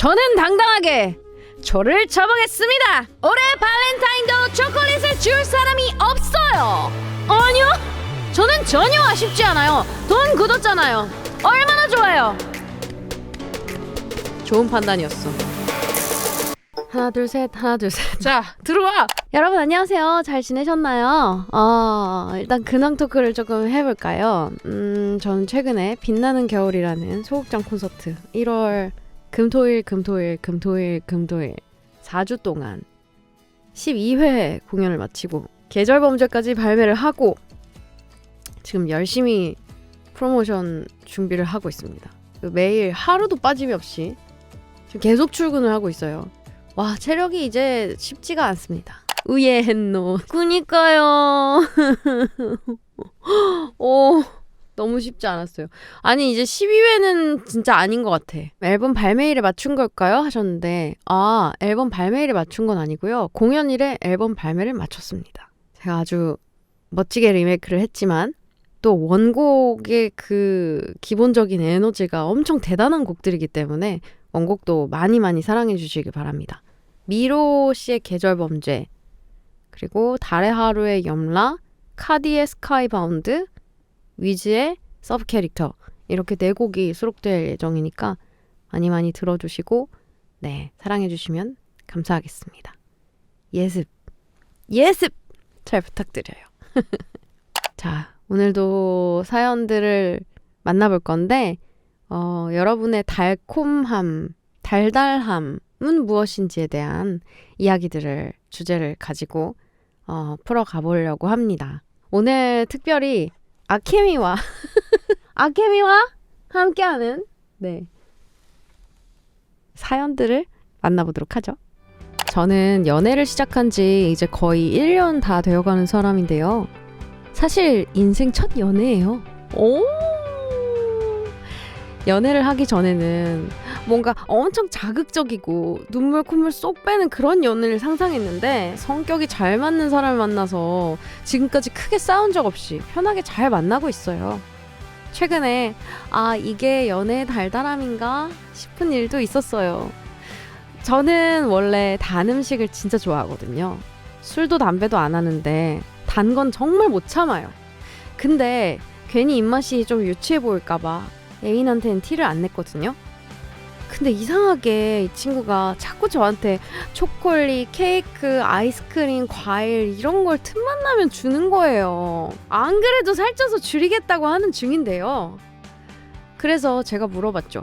저는 당당하게 초를 쳐보겠습니다. 올해 발렌타인도 초콜릿을 줄 사람이 없어요. 아니요, 저는 전혀 아쉽지 않아요. 돈 굳었잖아요. 얼마나 좋아요. 좋은 판단이었어. 하나 둘 셋, 하나 둘 셋. 자, 들어와. 여러분 안녕하세요. 잘 지내셨나요? 일단 근황 토크를 조금 해볼까요? 저는 최근에 빛나는 겨울이라는 소극장 콘서트 1월 금토일 4주 동안 12회 공연을 마치고 계절범죄까지 발매를 하고 지금 열심히 프로모션 준비를 하고 있습니다. 매일 하루도 빠짐없이 지금 계속 출근을 하고 있어요. 와, 체력이 이제 쉽지가 않습니다. 우예했노. 그니까요. 너무 쉽지 않았어요. 아니 이제 12회는 진짜 아닌 것 같아. 앨범 발매일에 맞춘 걸까요? 하셨는데 앨범 발매일에 맞춘 건 아니고요. 공연일에 앨범 발매를 맞췄습니다. 제가 아주 멋지게 리메이크를 했지만 또 원곡의 그 기본적인 에너지가 엄청 대단한 곡들이기 때문에 원곡도 많이 사랑해 주시길 바랍니다. 미로 씨의 계절범죄, 그리고 달의 하루의 염라, 카디의 스카이바운드, 위즈의 서브 캐릭터, 이렇게 4곡이 수록될 예정이니까 많이 들어주시고 사랑해 주시면 감사하겠습니다. 예습 잘 부탁드려요. 자, 오늘도 사연들을 만나볼 건데 여러분의 달콤함, 달달함은 무엇인지에 대한 이야기들을 주제를 가지고 풀어가 보려고 합니다. 오늘 특별히 아케미와 함께하는 사연들을 만나보도록 하죠. 저는 연애를 시작한 지 이제 거의 1년 다 되어가는 사람인데요. 사실 인생 첫 연애예요. 연애를 하기 전에는 뭔가 엄청 자극적이고 눈물 콧물 쏙 빼는 그런 연애를 상상했는데 성격이 잘 맞는 사람을 만나서 지금까지 크게 싸운 적 없이 편하게 잘 만나고 있어요. 최근에 이게 연애의 달달함인가 싶은 일도 있었어요. 저는 원래 단 음식을 진짜 좋아하거든요. 술도 담배도 안 하는데 단 건 정말 못 참아요. 근데 괜히 입맛이 좀 유치해 보일까봐 애인한테는 티를 안 냈거든요. 근데 이상하게 이 친구가 자꾸 저한테 초콜릿, 케이크, 아이스크림, 과일 이런 걸 틈만 나면 주는 거예요. 안 그래도 살쪄서 줄이겠다고 하는 중인데요. 그래서 제가 물어봤죠.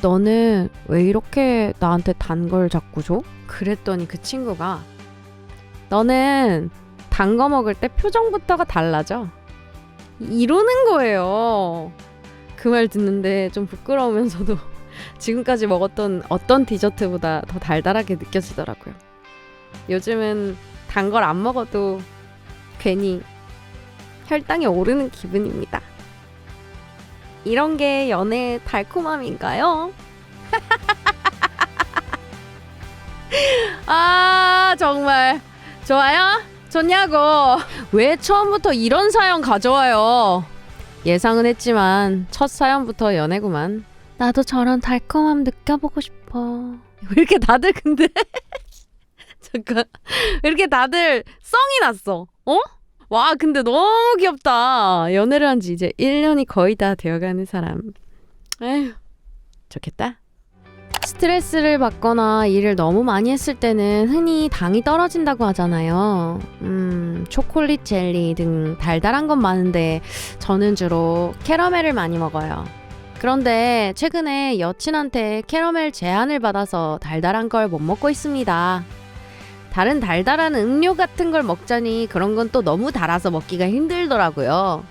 너는 왜 이렇게 나한테 단 걸 자꾸 줘? 그랬더니 그 친구가 너는 단 거 먹을 때 표정부터가 달라져. 이러는 거예요. 그 말 듣는데 좀 부끄러우면서도 지금까지 먹었던 어떤 디저트보다 더 달달하게 느껴지더라고요. 요즘은 단 걸 안 먹어도 괜히 혈당이 오르는 기분입니다. 이런 게 연애의 달콤함인가요? 정말 좋아요? 좋냐고. 왜 처음부터 이런 사연 가져와요? 예상은 했지만 첫 사연부터 연애구만. 나도 저런 달콤함 느껴보고 싶어. 왜 이렇게 다들 근데 잠깐 왜 이렇게 다들 썽이 났어? 와, 근데 너무 귀엽다. 연애를 한 지 이제 1년이 거의 다 되어가는 사람. 에휴, 좋겠다. 스트레스를 받거나 일을 너무 많이 했을 때는 흔히 당이 떨어진다고 하잖아요. 초콜릿, 젤리 등 달달한 건 많은데 저는 주로 캐러멜을 많이 먹어요. 그런데 최근에 여친한테 캐러멜 제한을 받아서 달달한 걸 못 먹고 있습니다. 다른 달달한 음료 같은 걸 먹자니 그런 건 또 너무 달아서 먹기가 힘들더라고요.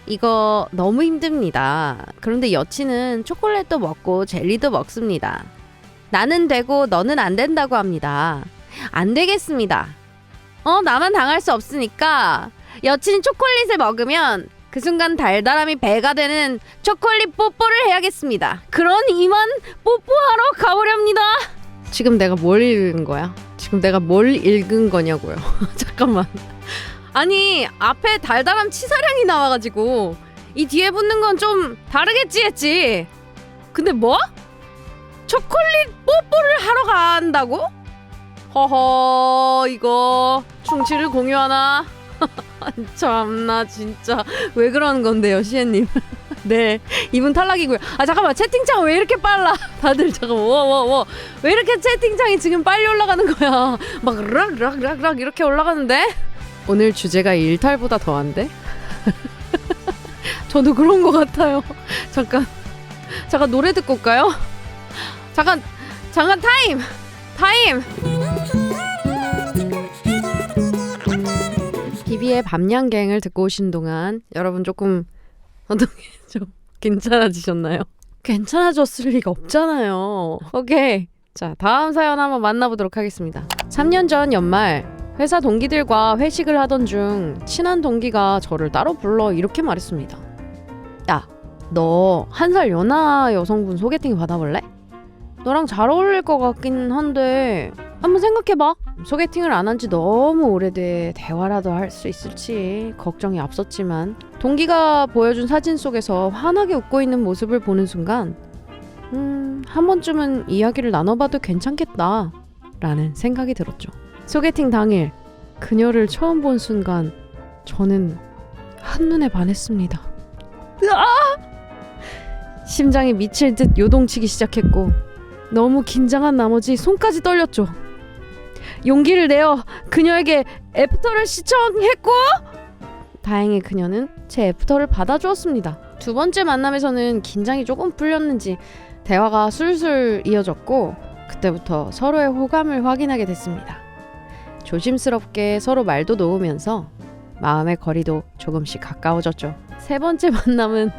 이거 너무 힘듭니다. 그런데 여친은 초콜릿도 먹고 젤리도 먹습니다. 나는 되고 너는 안 된다고 합니다. 안 되겠습니다. 나만 당할 수 없으니까 여친이 초콜릿을 먹으면 그 순간 달달함이 배가 되는 초콜릿 뽀뽀를 해야겠습니다. 그런 이만 뽀뽀하러 가보렵니다. 지금 내가 뭘 읽은 거야? 지금 내가 뭘 읽은 거냐고요. 잠깐만. 아니 앞에 달달함 치사량이 나와가지고 이 뒤에 붙는 건 좀 다르겠지 했지. 근데 뭐? 초콜릿 뽀뽀를 하러 간다고? 허허, 이거 충치를 공유하나? 참나 진짜 왜 그러는 건데요, 시애님. 네, 이분 탈락이고요. 아 잠깐만, 채팅창 왜 이렇게 빨라? 다들 잠깐만, 왜 이렇게 채팅창이 지금 빨리 올라가는 거야? 막 락락락락 이렇게 올라가는데? 오늘 주제가 일탈보다 더한데? 저도 그런 것 같아요. 잠깐 노래 듣고 올까요? 잠깐 타임. 비비의 밤양갱을 듣고 오신 동안 여러분 조금 어떻게 좀 괜찮아지셨나요? 괜찮아졌을 리가 없잖아요. 오케이, 자 다음 사연 한번 만나보도록 하겠습니다. 3년 전 연말 회사 동기들과 회식을 하던 중 친한 동기가 저를 따로 불러 이렇게 말했습니다. 야, 너 1살 연하 여성분 소개팅 받아볼래? 너랑 잘 어울릴 것 같긴 한데 한번 생각해봐. 소개팅을 안 한 지 너무 오래돼 대화라도 할 수 있을지 걱정이 앞섰지만 동기가 보여준 사진 속에서 환하게 웃고 있는 모습을 보는 순간 한 번쯤은 이야기를 나눠봐도 괜찮겠다 라는 생각이 들었죠. 소개팅 당일 그녀를 처음 본 순간 저는 한눈에 반했습니다. 심장이 미칠 듯 요동치기 시작했고 너무 긴장한 나머지 손까지 떨렸죠. 용기를 내어 그녀에게 애프터를 시청했고 다행히 그녀는 제 애프터를 받아주었습니다. 두 번째 만남에서는 긴장이 조금 풀렸는지 대화가 술술 이어졌고 그때부터 서로의 호감을 확인하게 됐습니다. 조심스럽게 서로 말도 놓으면서 마음의 거리도 조금씩 가까워졌죠. 세 번째 만남은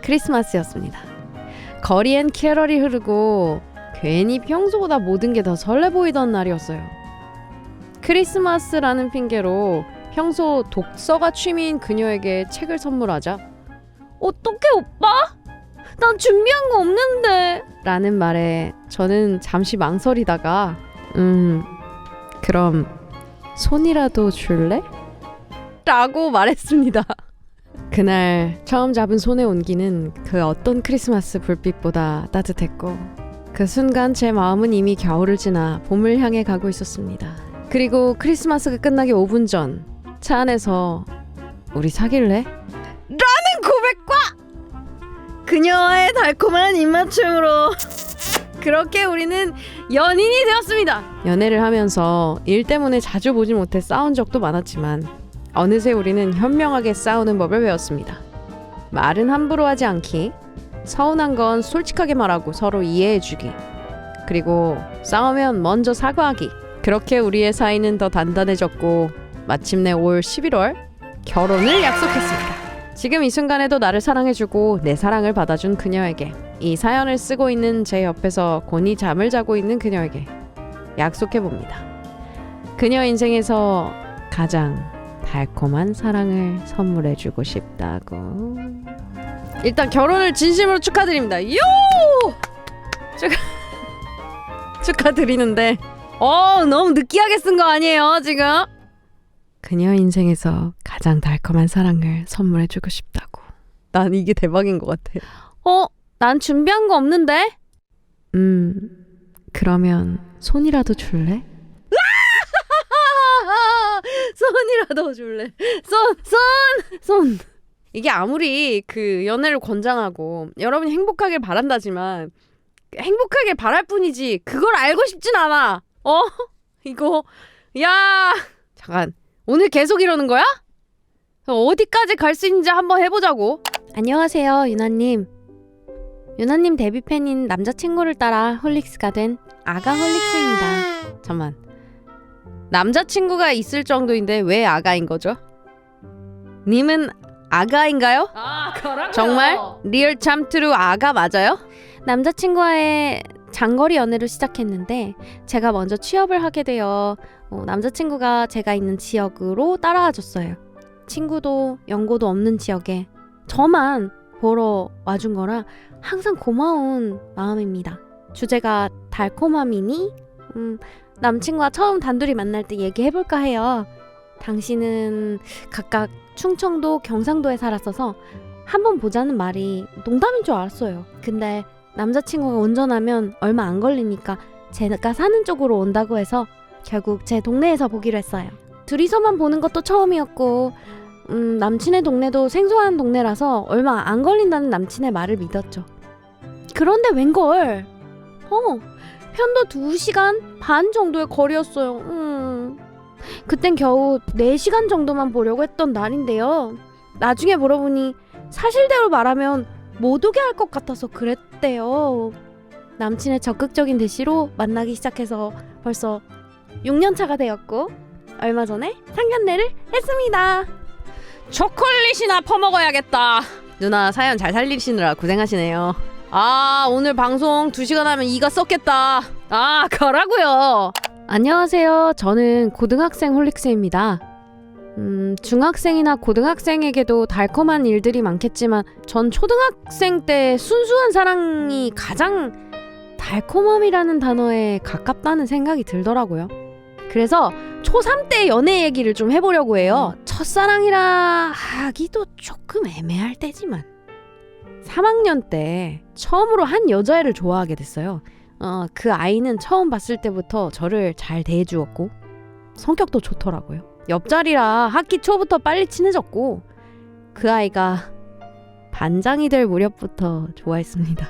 크리스마스였습니다. 거리엔 캐럴이 흐르고 괜히 평소보다 모든 게 더 설레 보이던 날이었어요. 크리스마스라는 핑계로 평소 독서가 취미인 그녀에게 책을 선물하자 어떡해 오빠? 난 준비한 거 없는데 라는 말에 저는 잠시 망설이다가 그럼 손이라도 줄래? 라고 말했습니다. 그날 처음 잡은 손의 온기는 그 어떤 크리스마스 불빛보다 따뜻했고 그 순간 제 마음은 이미 겨울을 지나 봄을 향해 가고 있었습니다. 그리고 크리스마스가 끝나기 5분 전 차 안에서 우리 사귈래? 라는 고백과 그녀와의 달콤한 입맞춤으로 그렇게 우리는 연인이 되었습니다. 연애를 하면서 일 때문에 자주 보지 못해 싸운 적도 많았지만 어느새 우리는 현명하게 싸우는 법을 배웠습니다. 말은 함부로 하지 않기, 서운한 건 솔직하게 말하고 서로 이해해주기, 그리고 싸우면 먼저 사과하기. 그렇게 우리의 사이는 더 단단해졌고 마침내 올 11월 결혼을 약속했습니다. 지금 이 순간에도 나를 사랑해주고 내 사랑을 받아준 그녀에게, 이 사연을 쓰고 있는 제 옆에서 곤히 잠을 자고 있는 그녀에게 약속해봅니다. 그녀 인생에서 가장 달콤한 사랑을 선물해주고 싶다고. 일단 결혼을 진심으로 축하드립니다. 요! 축하드리는데 너무 느끼하게 쓴 거 아니에요 지금? 그녀 인생에서 가장 달콤한 사랑을 선물해주고 싶다고. 난 이게 대박인 것 같아. 난 준비한 거 없는데? 그러면 손이라도 줄래? 손이라도 줄래? 손. 이게 아무리 그 연애를 권장하고 여러분이 행복하길 바란다지만 행복하게 바랄 뿐이지 그걸 알고 싶진 않아. 이거 야 잠깐, 오늘 계속 이러는 거야? 어디까지 갈 수 있는지 한번 해보자고. 안녕하세요 유나님. 유나님 데뷔 팬인 남자친구를 따라 홀릭스가 된 아가 홀릭스입니다. 잠만, 남자친구가 있을 정도인데 왜 아가인 거죠? 님은 아가인가요? 그럼요. 정말? 리얼 참트루 아가 맞아요? 남자친구와의 장거리 연애를 시작했는데 제가 먼저 취업을 하게 되어 남자친구가 제가 있는 지역으로 따라와 줬어요. 친구도 연고도 없는 지역에 저만 보러 와준 거라 항상 고마운 마음입니다. 주제가 달콤함이니 남친과 처음 단둘이 만날 때 얘기해볼까 해요. 당신은 각각 충청도, 경상도에 살았어서 한번 보자는 말이 농담인 줄 알았어요. 근데 남자친구가 운전하면 얼마 안 걸리니까 제가 사는 쪽으로 온다고 해서 결국 제 동네에서 보기로 했어요. 둘이서만 보는 것도 처음이었고 남친의 동네도 생소한 동네라서 얼마 안 걸린다는 남친의 말을 믿었죠. 그런데 웬걸 편도 2시간 반 정도의 거리였어요. 그땐 겨우 4시간 정도만 보려고 했던 날인데요. 나중에 물어보니 사실대로 말하면 못 오게 할 것 같아서 그랬대요. 남친의 적극적인 대시로 만나기 시작해서 벌써 6년 차가 되었고 얼마 전에 상견례를 했습니다. 초콜릿이나 퍼먹어야겠다. 누나 사연 잘 살리시느라 고생하시네요. 아, 오늘 방송 2시간 하면 이가 썩겠다. 아, 가라고요. 안녕하세요. 저는 고등학생 홀릭스입니다. 중학생이나 고등학생에게도 달콤한 일들이 많겠지만 전 초등학생 때 순수한 사랑이 가장 달콤함이라는 단어에 가깝다는 생각이 들더라고요. 그래서 초3 때 연애 얘기를 좀 해보려고 해요. 첫사랑이라 하기도 조금 애매할 때지만 3학년 때 처음으로 한 여자애를 좋아하게 됐어요. 그 아이는 처음 봤을 때부터 저를 잘 대해주었고 성격도 좋더라고요. 옆자리라 학기 초부터 빨리 친해졌고 그 아이가 반장이 될 무렵부터 좋아했습니다.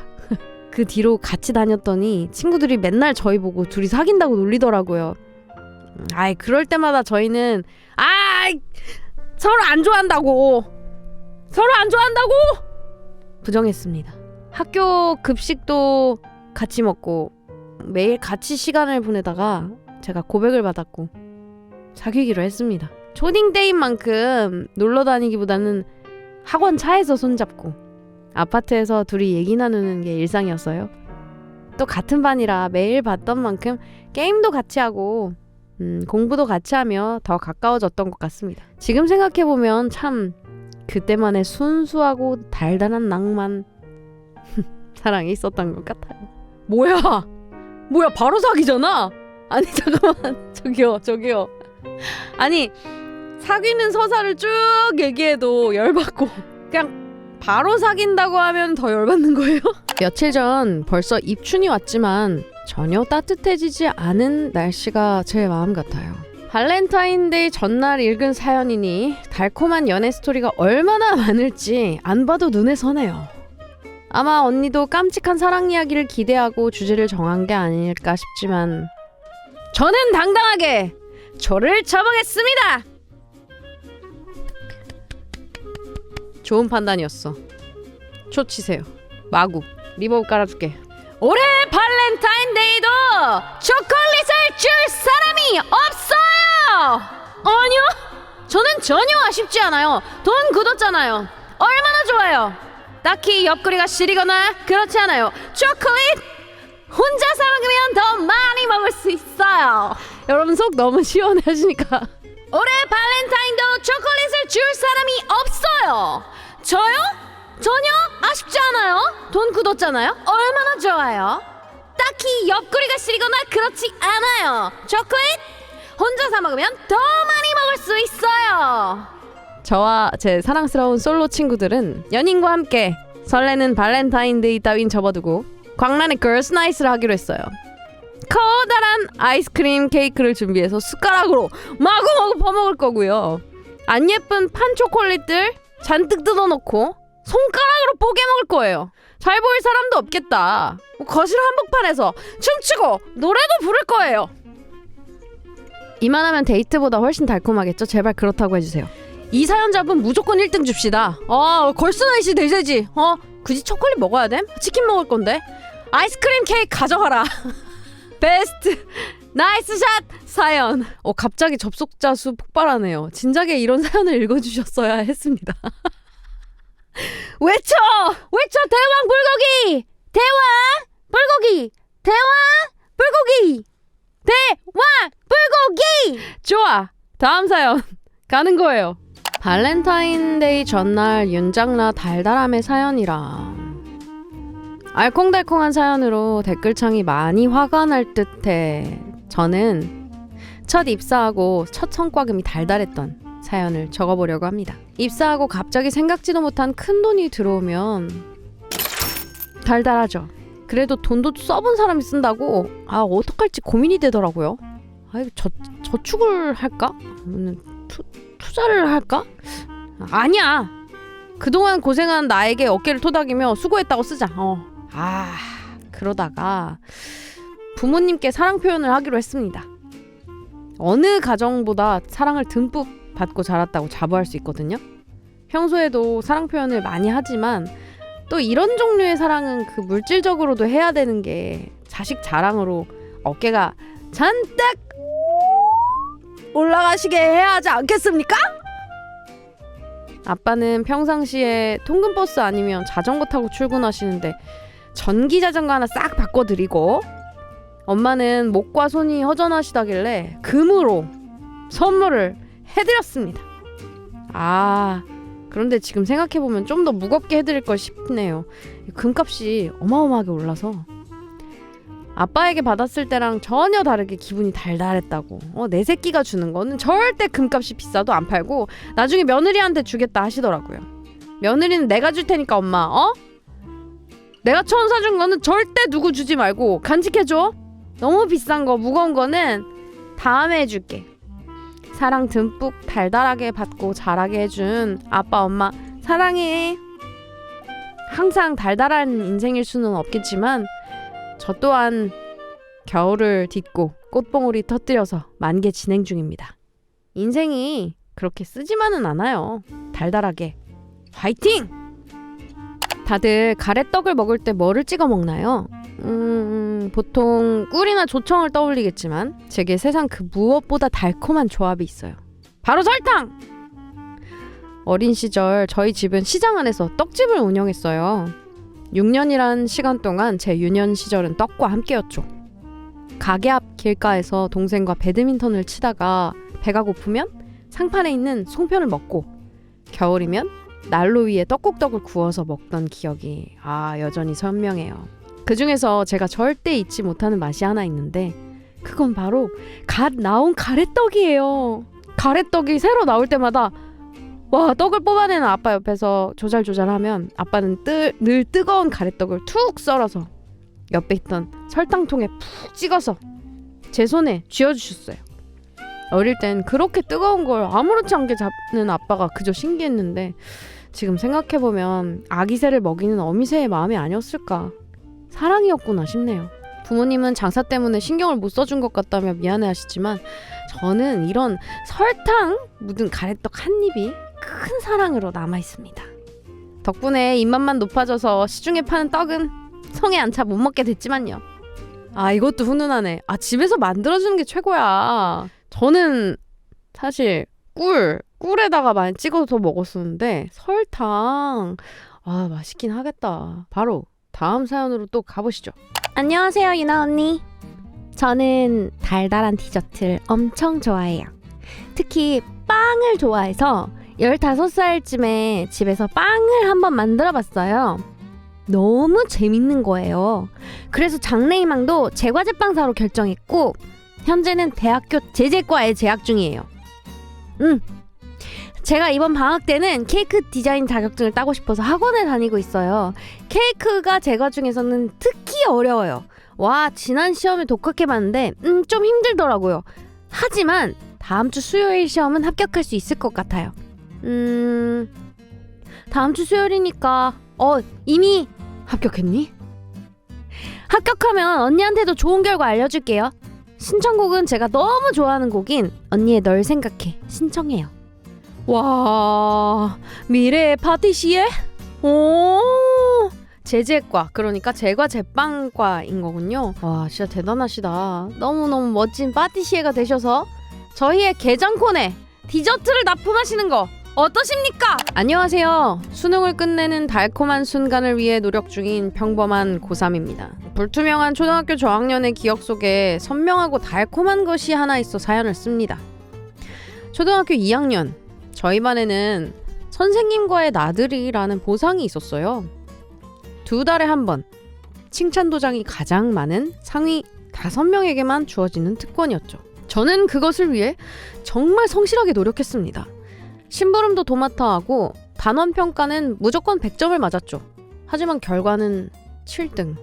그 뒤로 같이 다녔더니 친구들이 맨날 저희 보고 둘이 사귄다고 놀리더라고요. 아이, 그럴 때마다 저희는 서로 안 좋아한다고 부정했습니다. 학교 급식도 같이 먹고 매일 같이 시간을 보내다가 제가 고백을 받았고 사귀기로 했습니다. 초딩 때인 만큼 놀러 다니기보다는 학원 차에서 손잡고 아파트에서 둘이 얘기 나누는 게 일상이었어요. 또 같은 반이라 매일 봤던 만큼 게임도 같이 하고 공부도 같이 하며 더 가까워졌던 것 같습니다. 지금 생각해보면 참 그때만의 순수하고 달달한 낭만 사랑이 있었던 것 같아요. 뭐야 바로 사귀잖아. 아니 잠깐만, 저기요. 아니 사귀는 서사를 쭉 얘기해도 열받고 그냥 바로 사귄다고 하면 더 열받는 거예요? 며칠 전 벌써 입춘이 왔지만 전혀 따뜻해지지 않은 날씨가 제 마음 같아요. 발렌타인데이 전날 읽은 사연이니 달콤한 연애 스토리가 얼마나 많을지 안 봐도 눈에 선해요. 아마 언니도 깜찍한 사랑 이야기를 기대하고 주제를 정한 게 아닐까 싶지만 저는 당당하게 조를 쳐보겠습니다. 좋은 판단이었어. 초 치세요. 마구 리버브 깔아줄게. 올해 발렌타인데이도 초콜릿을 줄 사람이 없어요. 아니요, 저는 전혀 아쉽지 않아요. 돈 굳었잖아요. 얼마나 좋아요. 딱히 옆구리가 시리거나 그렇지 않아요. 초콜릿 혼자 사 먹으면 더 많이 먹을 수 있어요. 여러분 속 너무 시원해 하시니까 올해 발렌타인도 초콜릿을 줄 사람이 없어요. 저요? 전혀 아쉽지 않아요. 돈 굳었잖아요. 얼마나 좋아요. 딱히 옆구리가 시리거나 그렇지 않아요. 초콜릿 혼자 사 먹으면 더 많이 먹을 수 있어요. 저와 제 사랑스러운 솔로 친구들은 연인과 함께 설레는 발렌타인데이 따윈 접어두고 광란의 걸스 나이트를 하기로 했어요. 커다란 아이스크림 케이크를 준비해서 숟가락으로 마구마구 퍼먹을 거고요. 안 예쁜 판 초콜릿들 잔뜩 뜯어놓고 손가락으로 뽀개 먹을 거예요. 잘 보일 사람도 없겠다. 거실 한복판에서 춤추고 노래도 부를 거예요. 이만하면 데이트보다 훨씬 달콤하겠죠? 제발 그렇다고 해주세요. 이 사연자분 무조건 1등 줍시다. 걸스나잇이 되지. 굳이 초콜릿 먹어야 돼? 치킨 먹을 건데. 아이스크림 케이크 가져가라. 베스트 나이스 샷 사연. 갑자기 접속자 수 폭발하네요. 진작에 이런 사연을 읽어주셨어야 했습니다. 외쳐 대왕 불고기, 대왕 불고기, 대왕 불고기, 대왕 불고기. 좋아, 다음 사연 가는 거예요. 발렌타인데이 전날 윤장나 달달함의 사연이라 알콩달콩한 사연으로 댓글창이 많이 화가 날 듯해 저는 첫 입사하고 첫 성과금이 달달했던 사연을 적어보려고 합니다. 입사하고 갑자기 생각지도 못한 큰돈이 들어오면 달달하죠. 그래도 돈도 써본 사람이 쓴다고 어떡할지 고민이 되더라고요. 이거 저축을 할까? 투자를 할까? 아니야. 그동안 고생한 나에게 어깨를 토닥이며 수고했다고 쓰자. 그러다가 부모님께 사랑 표현을 하기로 했습니다. 어느 가정보다 사랑을 듬뿍 받고 자랐다고 자부할 수 있거든요. 평소에도 사랑 표현을 많이 하지만 또 이런 종류의 사랑은 그 물질적으로도 해야 되는 게 자식 자랑으로 어깨가 잔뜩 올라가시게 해야 하지 않겠습니까? 아빠는 평상시에 통근버스 아니면 자전거 타고 출근하시는데 전기자전거 하나 싹 바꿔드리고, 엄마는 목과 손이 허전하시다길래 금으로 선물을 해드렸습니다. 그런데 지금 생각해보면 좀 더 무겁게 해드릴 걸 싶네요. 금값이 어마어마하게 올라서. 아빠에게 받았을 때랑 전혀 다르게 기분이 달달했다고. 내 새끼가 주는 거는 절대 금값이 비싸도 안 팔고 나중에 며느리한테 주겠다 하시더라고요. 며느리는 내가 줄 테니까 엄마 내가 처음 사준 거는 절대 누구 주지 말고 간직해줘. 너무 비싼 거 무거운 거는 다음에 해줄게. 사랑 듬뿍 달달하게 받고 자라게 해준 아빠 엄마 사랑해. 항상 달달한 인생일 수는 없겠지만 저 또한 겨울을 딛고 꽃봉오리 터뜨려서 만개 진행 중입니다. 인생이 그렇게 쓰지만은 않아요. 달달하게 화이팅! 다들 가래떡을 먹을 때 뭐를 찍어 먹나요? 보통 꿀이나 조청을 떠올리겠지만 제게 세상 그 무엇보다 달콤한 조합이 있어요. 바로 설탕! 어린 시절 저희 집은 시장 안에서 떡집을 운영했어요. 6년이란 시간 동안 제 유년 시절은 떡과 함께였죠. 가게 앞 길가에서 동생과 배드민턴을 치다가 배가 고프면 상판에 있는 송편을 먹고, 겨울이면 난로 위에 떡국떡을 구워서 먹던 기억이 여전히 선명해요. 그 중에서 제가 절대 잊지 못하는 맛이 하나 있는데 그건 바로 갓 나온 가래떡이에요. 가래떡이 새로 나올 때마다 떡을 뽑아내는 아빠 옆에서 조잘조잘하면 아빠는 늘 뜨거운 가래떡을 툭 썰어서 옆에 있던 설탕통에 푹 찍어서 제 손에 쥐어주셨어요. 어릴 땐 그렇게 뜨거운 걸 아무렇지 않게 잡는 아빠가 그저 신기했는데 지금 생각해보면 아기새를 먹이는 어미새의 마음이 아니었을까. 사랑이었구나 싶네요. 부모님은 장사 때문에 신경을 못 써준 것 같다며 미안해하시지만 저는 이런 설탕 묻은 가래떡 한 입이 큰 사랑으로 남아있습니다. 덕분에 입맛만 높아져서 시중에 파는 떡은 성에 안 차 못 먹게 됐지만요. 이것도 훈훈하네. 집에서 만들어주는 게 최고야. 저는 사실 꿀에다가 많이 찍어서 먹었었는데 설탕 맛있긴 하겠다. 바로 다음 사연으로 또 가보시죠. 안녕하세요, 유나 언니. 저는 달달한 디저트를 엄청 좋아해요. 특히 빵을 좋아해서 15살쯤에 집에서 빵을 한번 만들어봤어요. 너무 재밌는 거예요. 그래서 장래희망도 제과제빵사로 결정했고 현재는 대학교 제제과에 재학 중이에요. 제가 이번 방학 때는 케이크 디자인 자격증을 따고 싶어서 학원에 다니고 있어요. 케이크가 제과 중에서는 특히 어려워요. 지난 시험을 독학해봤는데 좀 힘들더라고요. 하지만 다음 주 수요일 시험은 합격할 수 있을 것 같아요. 다음 주 수요일이니까 이미 합격했니? 합격하면 언니한테도 좋은 결과 알려줄게요. 신청곡은 제가 너무 좋아하는 곡인 언니의 널 생각해 신청해요. 미래의 파티시에? 제제과, 그러니까 제과 제빵과인 거군요. 진짜 대단하시다. 너무너무 멋진 파티시에가 되셔서 저희의 게장콘에 디저트를 납품하시는 거 어떠십니까? 안녕하세요. 수능을 끝내는 달콤한 순간을 위해 노력 중인 평범한 고3입니다. 불투명한 초등학교 저학년의 기억 속에 선명하고 달콤한 것이 하나 있어 사연을 씁니다. 초등학교 2학년, 저희 반에는 선생님과의 나들이라는 보상이 있었어요. 2달에 한 번, 칭찬 도장이 가장 많은 상위 5명에게만 주어지는 특권이었죠. 저는 그것을 위해 정말 성실하게 노력했습니다. 심부름도 도맡아 하고 단원 평가는 무조건 100점을 맞았죠. 하지만 결과는 7등.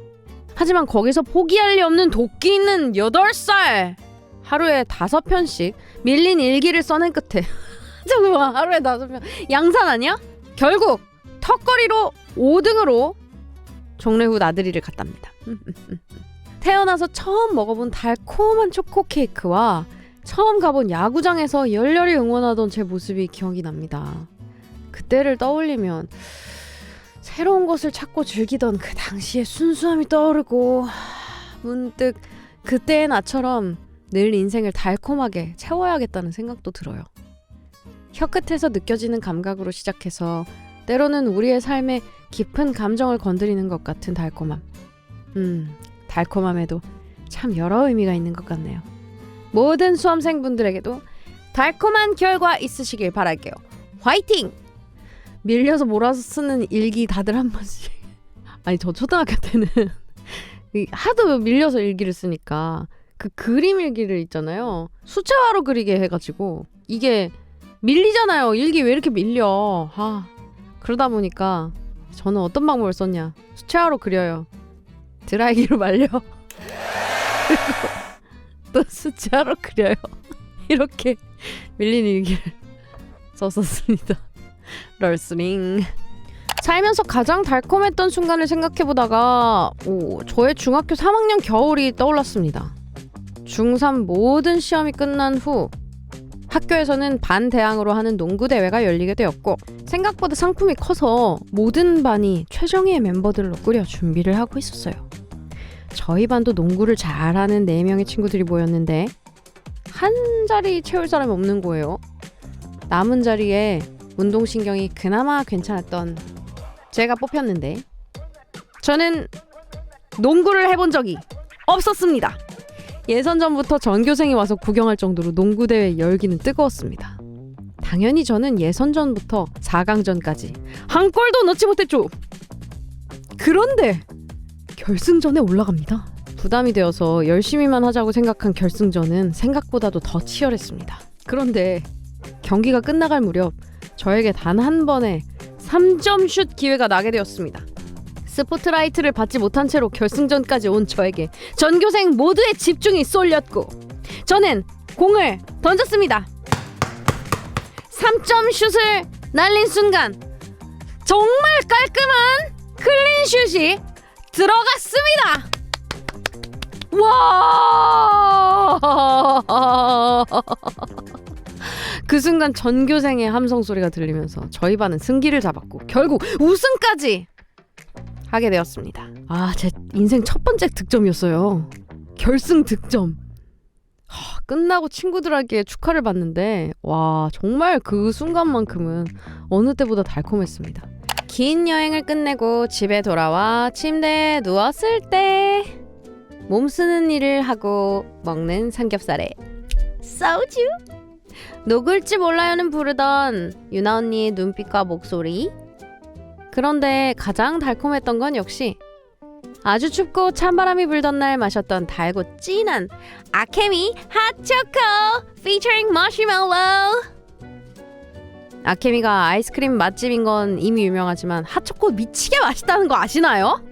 하지만 거기서 포기할 리 없는 도끼 있는 8살! 하루에 5편씩 밀린 일기를 써낸 끝에 잠깐만, 하루에 5편 양산 아니야? 결국 턱걸이로 5등으로 종례후 나들이를 갔답니다. 태어나서 처음 먹어본 달콤한 초코 케이크와 처음 가본 야구장에서 열렬히 응원하던 제 모습이 기억이 납니다. 그때를 떠올리면 새로운 것을 찾고 즐기던 그 당시의 순수함이 떠오르고 문득 그때의 나처럼 늘 인생을 달콤하게 채워야겠다는 생각도 들어요. 혀끝에서 느껴지는 감각으로 시작해서 때로는 우리의 삶에 깊은 감정을 건드리는 것 같은 달콤함. 달콤함에도 참 여러 의미가 있는 것 같네요. 모든 수험생분들에게도 달콤한 결과 있으시길 바랄게요. 화이팅! 밀려서 몰아서 쓰는 일기 다들 한 번씩. 아니, 저 초등학교 때는 하도 밀려서 일기를 쓰니까 그 그림 일기를 있잖아요. 수채화로 그리게 해가지고 이게 밀리잖아요. 일기 왜 이렇게 밀려. 그러다 보니까 저는 어떤 방법을 썼냐. 수채화로 그려요. 드라이기로 말려. 그리고 또 수채화로 그려요. 이렇게 밀린 일기를 썼었습니다. 럴스링. 살면서 가장 달콤했던 순간을 생각해보다가 저의 중학교 3학년 겨울이 떠올랐습니다. 중3 모든 시험이 끝난 후 학교에서는 반대항으로 하는 농구대회가 열리게 되었고 생각보다 상품이 커서 모든 반이 최정예의 멤버들로 꾸려 준비를 하고 있었어요. 저희 반도 농구를 잘하는 4명의 친구들이 모였는데 한 자리 채울 사람이 없는 거예요. 남은 자리에 운동신경이 그나마 괜찮았던 제가 뽑혔는데 저는 농구를 해본 적이 없었습니다. 예선전부터 전교생이 와서 구경할 정도로 농구대회 열기는 뜨거웠습니다. 당연히 저는 예선전부터 4강전까지 한 골도 넣지 못했죠. 그런데 결승전에 올라갑니다. 부담이 되어서 열심히만 하자고 생각한 결승전은 생각보다도 더 치열했습니다. 그런데 경기가 끝나갈 무렵 저에게 단 한 번의 3점 슛 기회가 나게 되었습니다. 스포트라이트를 받지 못한 채로 결승전까지 온 저에게 전교생 모두의 집중이 쏠렸고 저는 공을 던졌습니다. 3점 슛을 날린 순간 정말 깔끔한 클린슛이 들어갔습니다. 와! 그 순간 전교생의 함성 소리가 들리면서 저희 반은 승기를 잡았고 결국 우승까지 하게 되었습니다. 제 인생 첫 번째 득점이었어요. 결승 득점. 끝나고 친구들에게 축하를 받는데 정말 그 순간만큼은 어느 때보다 달콤했습니다. 긴 여행을 끝내고 집에 돌아와 침대에 누웠을 때 몸 쓰는 일을 하고 먹는 삼겹살에 소주? 녹을지 몰라요는 부르던 유나 언니의 눈빛과 목소리. 그런데 가장 달콤했던 건 역시 아주 춥고 찬바람이 불던 날 마셨던 달고 진한 아케미 핫초코 featuring marshmallow. 아케미가 아이스크림 맛집인 건 이미 유명하지만 핫초코 미치게 맛있다는 거 아시나요?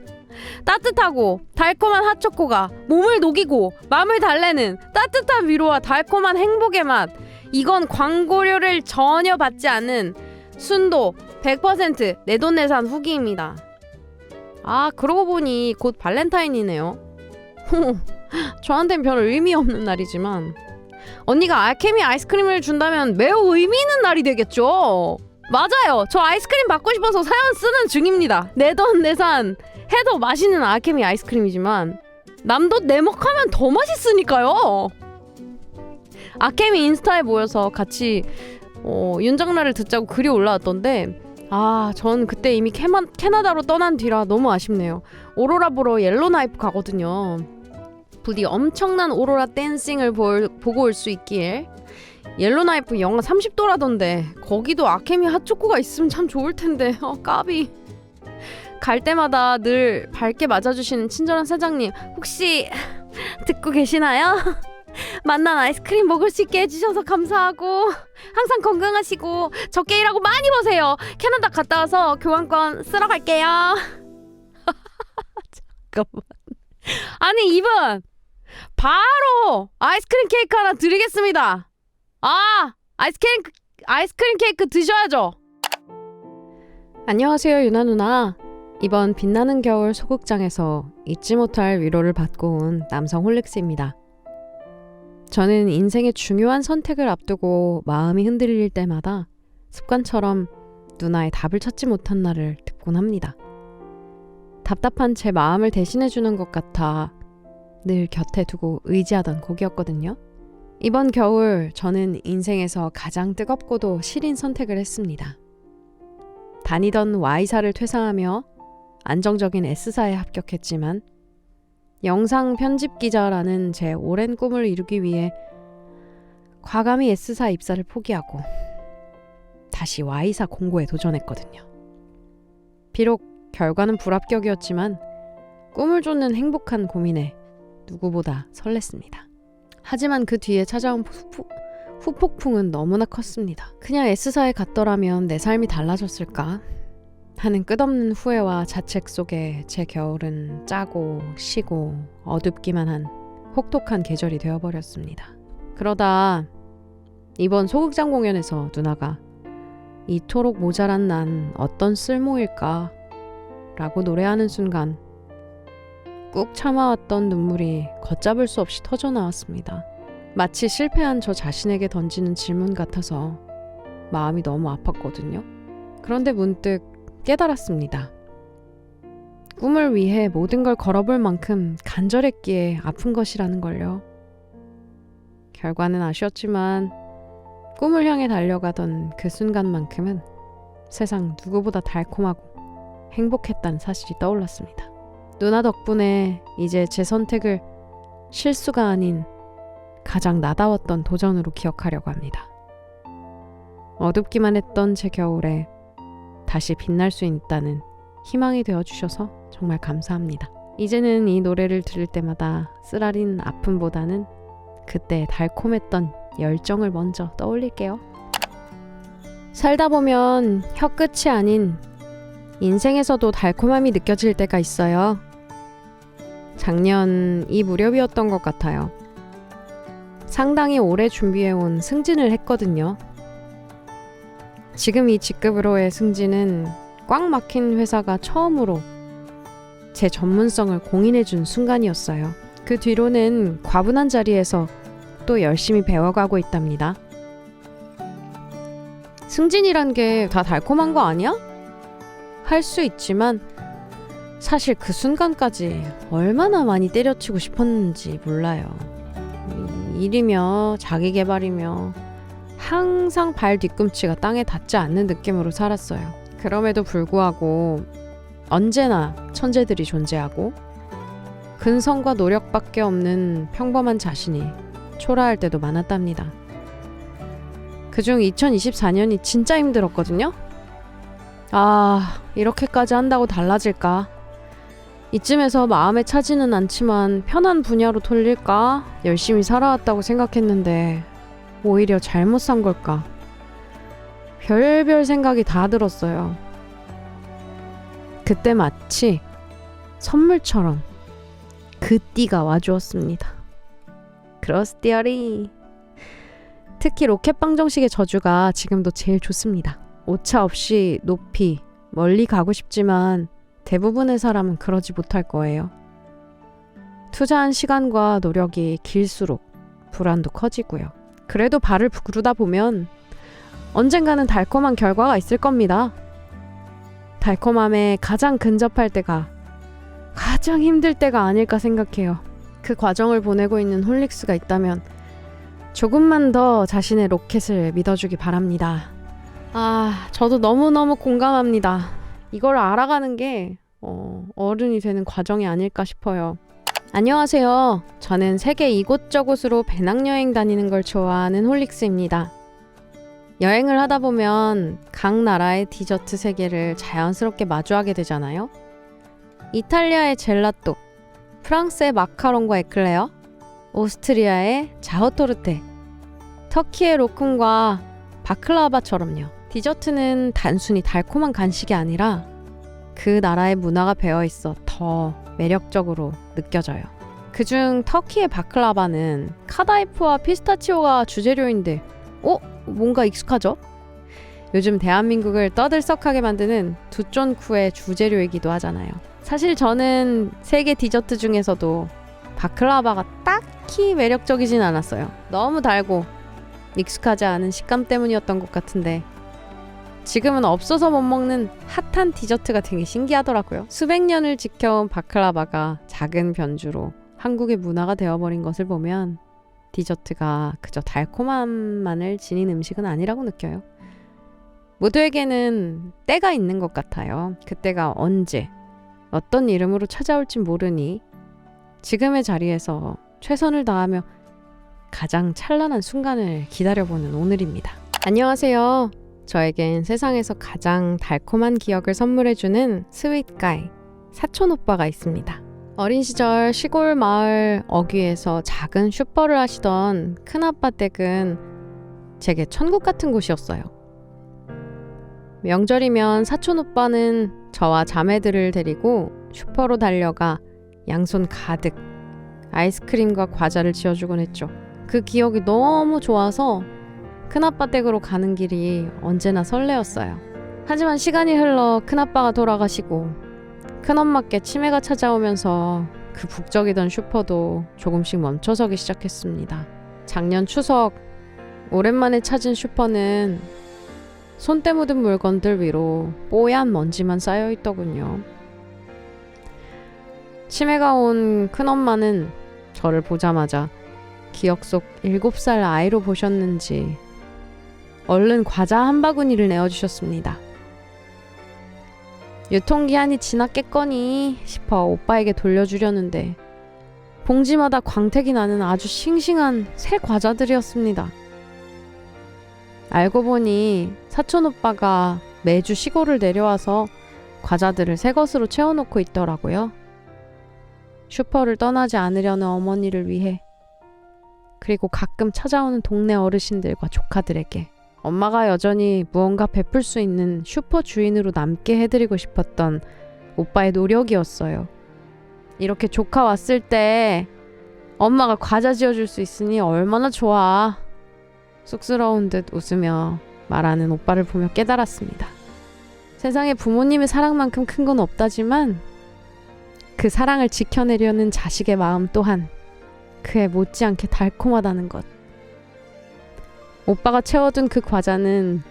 따뜻하고 달콤한 핫초코가 몸을 녹이고 마음을 달래는 따뜻한 위로와 달콤한 행복의 맛. 이건 광고료를 전혀 받지 않은 순도 100% 내돈내산 후기입니다. 그러고 보니 곧 발렌타인이네요. 저한텐 별 의미 없는 날이지만 언니가 아케미 아이스크림을 준다면 매우 의미 있는 날이 되겠죠. 맞아요. 저 아이스크림 받고 싶어서 사연 쓰는 중입니다. 내돈내산 해도 맛있는 아케미 아이스크림이지만 남도 내먹하면 더 맛있으니까요. 아케미 인스타에 모여서 같이 윤장나를 듣자고 글이 올라왔던데 전 그때 이미 캐나다로 떠난 뒤라 너무 아쉽네요. 오로라 보러 옐로나이프 가거든요. 부디 엄청난 오로라 댄싱을 보고 올 수 있길. 옐로나이프 영하 30도라던데 거기도 아케미 핫초코가 있으면 참 좋을 텐데 까비. 갈 때마다 늘 밝게 맞아주시는 친절한 사장님 혹시 듣고 계시나요? 맛난 아이스크림 먹을 수 있게 해주셔서 감사하고 항상 건강하시고 적게 일하고 많이 버세요. 캐나다 갔다 와서 교환권 쓰러 갈게요. 잠깐만. 아니 이분 바로 아이스크림 케이크 하나 드리겠습니다. 아이스크림 케이크 드셔야죠. 안녕하세요 유나 누나. 이번 빛나는 겨울 소극장에서 잊지 못할 위로를 받고 온 남성 홀릭스입니다. 저는 인생의 중요한 선택을 앞두고 마음이 흔들릴 때마다 습관처럼 누나의 답을 찾지 못한 날을 듣곤 합니다. 답답한 제 마음을 대신해주는 것 같아 늘 곁에 두고 의지하던 곡이었거든요. 이번 겨울 저는 인생에서 가장 뜨겁고도 시린 선택을 했습니다. 다니던 Y사를 퇴사하며 안정적인 S사에 합격했지만 영상 편집 기자라는 제 오랜 꿈을 이루기 위해 과감히 S사 입사를 포기하고 다시 Y사 공고에 도전했거든요. 비록 결과는 불합격이었지만 꿈을 쫓는 행복한 고민에 누구보다 설렜습니다. 하지만 그 뒤에 찾아온 후폭풍은 너무나 컸습니다. 그냥 S사에 갔더라면 내 삶이 달라졌을까 하는 끝없는 후회와 자책 속에 제 겨울은 짜고 시고 어둡기만 한 혹독한 계절이 되어버렸습니다. 그러다 이번 소극장 공연에서 누나가 이토록 모자란 난 어떤 쓸모일까 라고 노래하는 순간 꾹 참아왔던 눈물이 걷잡을 수 없이 터져나왔습니다. 마치 실패한 저 자신에게 던지는 질문 같아서 마음이 너무 아팠거든요. 그런데 문득 깨달았습니다. 꿈을 위해 모든 걸 걸어볼 만큼 간절했기에 아픈 것이라는 걸요. 결과는 아쉬웠지만 꿈을 향해 달려가던 그 순간만큼은 세상 누구보다 달콤하고 행복했다는 사실이 떠올랐습니다. 누나 덕분에 이제 제 선택을 실수가 아닌 가장 나다웠던 도전으로 기억하려고 합니다. 어둡기만 했던 제 겨울에 다시 빛날 수 있다는 희망이 되어주셔서 정말 감사합니다. 이제는 이 노래를 들을 때마다 쓰라린 아픔보다는 그때 달콤했던 열정을 먼저 떠올릴게요. 살다 보면 혀끝이 아닌 인생에서도 달콤함이 느껴질 때가 있어요. 작년 이 무렵이었던 것 같아요. 상당히 오래 준비해온 승진을 했거든요. 지금 이 직급으로의 승진은 꽉 막힌 회사가 처음으로 제 전문성을 공인해준 순간이었어요. 그 뒤로는 과분한 자리에서 또 열심히 배워가고 있답니다. 승진이란 게 다 달콤한 거 아니야? 할 수 있지만 사실 그 순간까지 얼마나 많이 때려치고 싶었는지 몰라요. 일이며 자기 개발이며 항상 발 뒤꿈치가 땅에 닿지 않는 느낌으로 살았어요. 그럼에도 불구하고 언제나 천재들이 존재하고 근성과 노력밖에 없는 평범한 자신이 초라할 때도 많았답니다. 그중 2024년이 진짜 힘들었거든요. 이렇게까지 한다고 달라질까? 이쯤에서 마음에 차지는 않지만 편한 분야로 돌릴까? 열심히 살아왔다고 생각했는데 오히려 잘못 산 걸까? 별별 생각이 다 들었어요. 그때 마치 선물처럼 그 띠가 와주었습니다. 크로스티어리. 특히 로켓방 정식의 저주가 지금도 제일 좋습니다. 오차 없이 높이 멀리 가고 싶지만 대부분의 사람은 그러지 못할 거예요. 투자한 시간과 노력이 길수록 불안도 커지고요. 그래도 발을 구르다 보면 언젠가는 달콤한 결과가 있을 겁니다. 달콤함에 가장 근접할 때가 가장 힘들 때가 아닐까 생각해요. 그 과정을 보내고 있는 홀릭스가 있다면 조금만 더 자신의 로켓을 믿어주기 바랍니다. 저도 너무너무 공감합니다. 이걸 알아가는 게 어른이 되는 과정이 아닐까 싶어요. 안녕하세요. 저는 세계 이곳저곳으로 배낭여행 다니는 걸 좋아하는 홀릭스입니다. 여행을 하다 보면 각 나라의 디저트 세계를 자연스럽게 마주하게 되잖아요. 이탈리아의 젤라또, 프랑스의 마카롱과 에클레어, 오스트리아의 자흐토르테, 터키의 로쿰과 바클라바처럼요. 디저트는 단순히 달콤한 간식이 아니라 그 나라의 문화가 배어있어 더 매력적으로 느껴져요. 그중 터키의 바클라바는 카다이프와 피스타치오가 주재료인데 뭔가 익숙하죠? 요즘 대한민국을 떠들썩하게 만드는 두쫀쿠의 주재료이기도 하잖아요. 사실 저는 세계 디저트 중에서도 바클라바가 딱히 매력적이진 않았어요. 너무 달고 익숙하지 않은 식감 때문이었던 것 같은데 지금은 없어서 못 먹는 핫한 디저트가 되게 신기하더라고요. 수백 년을 지켜온 바클라바가 작은 변주로 한국의 문화가 되어버린 것을 보면 디저트가 그저 달콤함만을 지닌 음식은 아니라고 느껴요. 모두에게는 때가 있는 것 같아요. 그때가 언제 어떤 이름으로 찾아올진 모르니 지금의 자리에서 최선을 다하며 가장 찬란한 순간을 기다려보는 오늘입니다. 안녕하세요. 저에겐 세상에서 가장 달콤한 기억을 선물해주는 스윗가이 사촌오빠가 있습니다. 어린 시절 시골 마을 어귀에서 작은 슈퍼를 하시던 큰아빠 댁은 제게 천국 같은 곳이었어요. 명절이면 사촌오빠는 저와 자매들을 데리고 슈퍼로 달려가 양손 가득 아이스크림과 과자를 지어주곤 했죠. 그 기억이 너무 좋아서 큰아빠 댁으로 가는 길이 언제나 설레었어요. 하지만 시간이 흘러 큰아빠가 돌아가시고 큰엄마께 치매가 찾아오면서 그 북적이던 슈퍼도 조금씩 멈춰서기 시작했습니다. 작년 추석 오랜만에 찾은 슈퍼는 손때 묻은 물건들 위로 뽀얀 먼지만 쌓여있더군요. 치매가 온 큰엄마는 저를 보자마자 기억 속 7살 아이로 보셨는지 얼른 과자 한 바구니를 내어주셨습니다. 유통기한이 지났겠거니 싶어 오빠에게 돌려주려는데 봉지마다 광택이 나는 아주 싱싱한 새 과자들이었습니다. 알고 보니 사촌오빠가 매주 시골을 내려와서 과자들을 새 것으로 채워놓고 있더라고요. 슈퍼를 떠나지 않으려는 어머니를 위해, 그리고 가끔 찾아오는 동네 어르신들과 조카들에게 엄마가 여전히 무언가 베풀 수 있는 슈퍼 주인으로 남게 해드리고 싶었던 오빠의 노력이었어요. 이렇게 조카 왔을 때 엄마가 과자 지어줄 수 있으니 얼마나 좋아. 쑥스러운 듯 웃으며 말하는 오빠를 보며 깨달았습니다. 세상에 부모님의 사랑만큼 큰 건 없다지만 그 사랑을 지켜내려는 자식의 마음 또한 그에 못지않게 달콤하다는 것. 오빠가 채워둔 그 과자는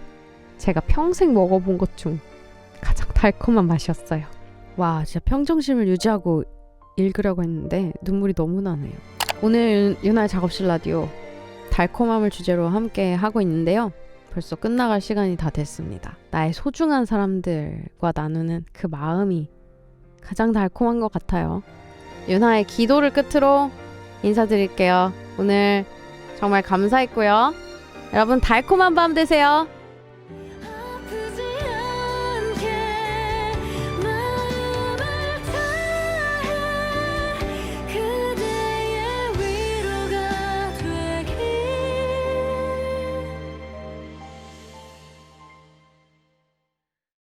제가 평생 먹어본 것 중 가장 달콤한 맛이었어요. 와, 진짜 평정심을 유지하고 읽으려고 했는데 눈물이 너무 나네요. 오늘 유나의 작업실 라디오 달콤함을 주제로 함께 하고 있는데요. 벌써 끝나갈 시간이 다 됐습니다. 나의 소중한 사람들과 나누는 그 마음이 가장 달콤한 것 같아요. 유나의 기도를 끝으로 인사드릴게요. 오늘 정말 감사했고요. 여러분 달콤한 밤 되세요.